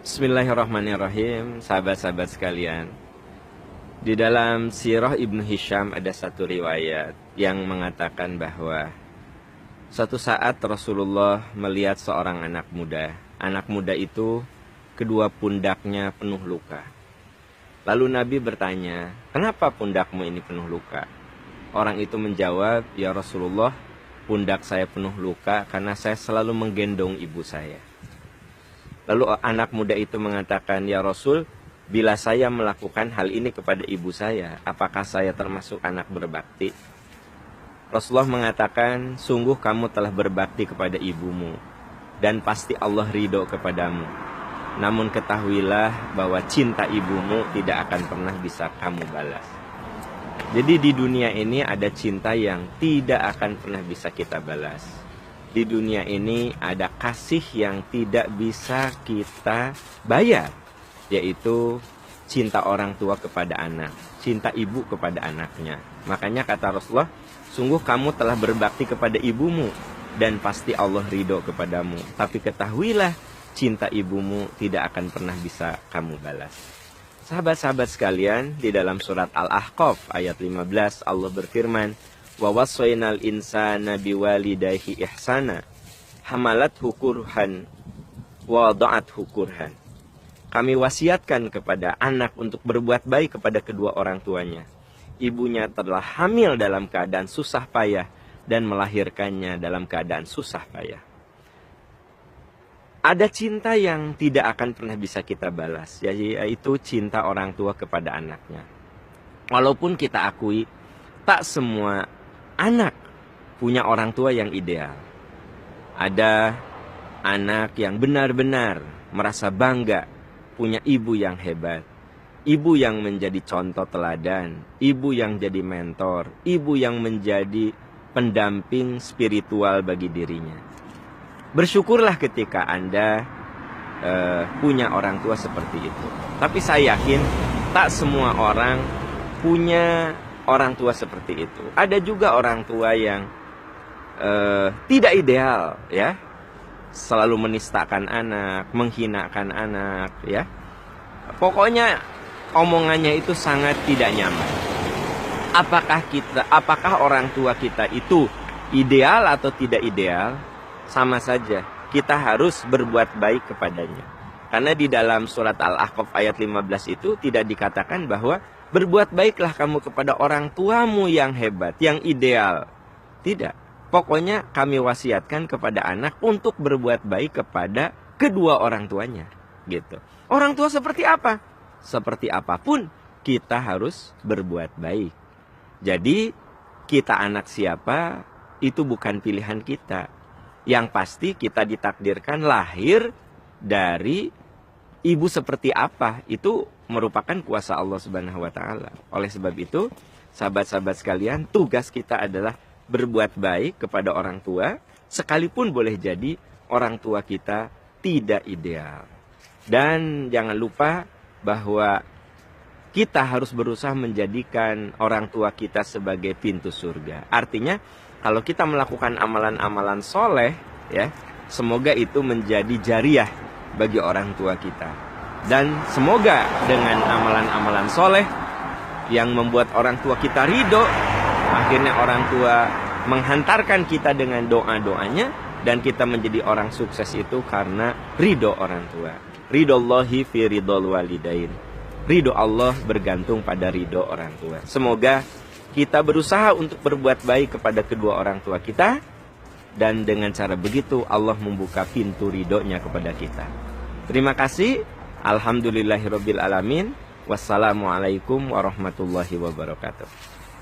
Bismillahirrahmanirrahim, sahabat-sahabat sekalian. Di dalam Sirah Ibnu Hisham ada satu riwayat yang mengatakan bahwa suatu saat Rasulullah melihat seorang anak muda. Anak muda itu kedua pundaknya penuh luka. Lalu Nabi bertanya, "Kenapa pundakmu ini penuh luka?" Orang itu menjawab, "Ya Rasulullah, pundak saya penuh luka karena saya selalu menggendong ibu saya." Lalu anak muda itu mengatakan, "Ya Rasul, bila saya melakukan hal ini kepada ibu saya, apakah saya termasuk anak berbakti?" Rasulullah mengatakan, "Sungguh kamu telah berbakti kepada ibumu, dan pasti Allah ridho kepadamu. Namun ketahuilah bahwa cinta ibumu tidak akan pernah bisa kamu balas." Jadi di dunia ini ada cinta yang tidak akan pernah bisa kita balas. Di dunia ini ada kasih yang tidak bisa kita bayar, yaitu cinta orang tua kepada anak, cinta ibu kepada anaknya. Makanya kata Rasulullah, "Sungguh kamu telah berbakti kepada ibumu, dan pasti Allah ridho kepadamu. Tapi ketahuilah, cinta ibumu tidak akan pernah bisa kamu balas." Sahabat-sahabat sekalian, di dalam surat Al-Ahqaf ayat 15 Allah berfirman, "Wa wassaynal insana biwalidayhi ihsana, hamalathu kurhan wa wada'athu kurhan." Kami wasiatkan kepada anak untuk berbuat baik kepada kedua orang tuanya. Ibunya telah hamil dalam keadaan susah payah dan melahirkannya dalam keadaan susah payah. Ada cinta yang tidak akan pernah bisa kita balas, yaitu cinta orang tua kepada anaknya. Walaupun kita akui tak semua anak punya orang tua yang ideal. Ada anak yang benar-benar merasa bangga punya ibu yang hebat, ibu yang menjadi contoh teladan, ibu yang jadi mentor, ibu yang menjadi pendamping spiritual bagi dirinya. Bersyukurlah ketika Anda punya orang tua seperti itu. Tapi saya yakin tak semua orang punya orang tua seperti itu. Ada juga orang tua yang tidak ideal, ya, selalu menistakan anak, menghinakan anak, ya. Pokoknya omongannya itu sangat tidak nyaman. Apakah orang tua kita itu ideal atau tidak ideal? Sama saja, kita harus berbuat baik kepadanya. Karena di dalam surat Al-Ahqaf ayat 15 itu tidak dikatakan bahwa berbuat baiklah kamu kepada orang tuamu yang hebat, yang ideal. Tidak. Pokoknya kami wasiatkan kepada anak untuk berbuat baik kepada kedua orang tuanya. Gitu. Orang tua seperti apa? Seperti apapun, kita harus berbuat baik. Jadi, kita anak siapa, itu bukan pilihan kita. Yang pasti kita ditakdirkan lahir dari ibu seperti apa, itu merupakan kuasa Allah Subhanahu wa taala. Oleh sebab itu, sahabat-sahabat sekalian, tugas kita adalah berbuat baik kepada orang tua, sekalipun boleh jadi orang tua kita tidak ideal. Dan jangan lupa bahwa kita harus berusaha menjadikan orang tua kita sebagai pintu surga. Artinya, kalau kita melakukan amalan-amalan soleh, ya, semoga itu menjadi jariah bagi orang tua kita. Dan semoga dengan amalan-amalan soleh yang membuat orang tua kita ridho, akhirnya orang tua menghantarkan kita dengan doa-doanya, dan kita menjadi orang sukses itu karena ridho orang tua. Ridhollahi fi ridhol walidain. Ridho Allah bergantung pada ridho orang tua. Semoga kita berusaha untuk berbuat baik kepada kedua orang tua kita, dan dengan cara begitu Allah membuka pintu ridhonya kepada kita. Terima kasih. Alhamdulillahirabbil alamin. Wassalamualaikum warahmatullahi wabarakatuh.